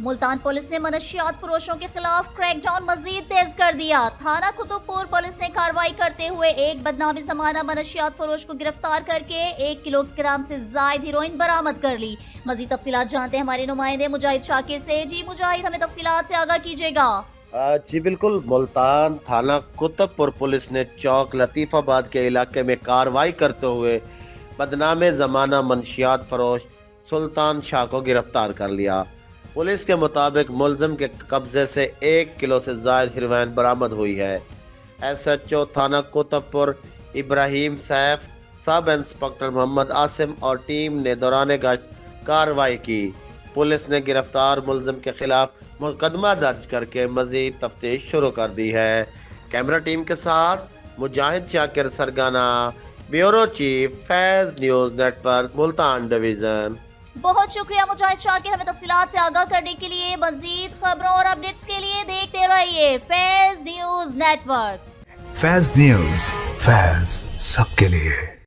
Multan police نے منشیات فروشوں کے خلاف کریک ڈاؤن مزید تیز کر دیا۔ تھانہ قطب پولیس نے کارروائی کرتے ہوئے ایک بدنامی زمانہ منشیات فروش کو گرفتار کر کے 1 کلو گرام سے زائد ہیروئن برآمد کر لی۔ مزید تفصیلات جانتے ہیں ہمارے نمائندے مجاہد شاکر سے۔ جی مجاہد، ہمیں تفصیلات سے آگاہ کیجیے گا۔ جی بالکل، ملتان تھانہ قطب پولیس نے چوک لطیف آباد کے علاقے میں کارروائی کرتے ہوئے بدنام زمانہ منشیات فروش سلطان شاہ کو گرفتار کر لیا۔ پولیس کے مطابق ملزم کے قبضے سے 1 کلو سے زائد ہیروئن برآمد ہوئی ہے۔ ایس ایچ او تھانہ قطب ابراہیم سیف، سب انسپکٹر محمد عاصم اور ٹیم نے دوران گشت کارروائی کی۔ پولیس نے گرفتار ملزم کے خلاف مقدمہ درج کر کے مزید تفتیش شروع کر دی ہے۔ کیمرہ ٹیم کے ساتھ Mujahid Shakir Sargana, bureau chief, Faiz news network, Multan division. بہت شکریہ مجاہد شاکر، ہمیں تفصیلات سے آگاہ کرنے کے لیے۔ مزید خبروں اور اپڈیٹس کے لیے دیکھتے رہیے فیض نیوز نیٹ ورک۔ فیض نیوز، فیض سب کے لیے۔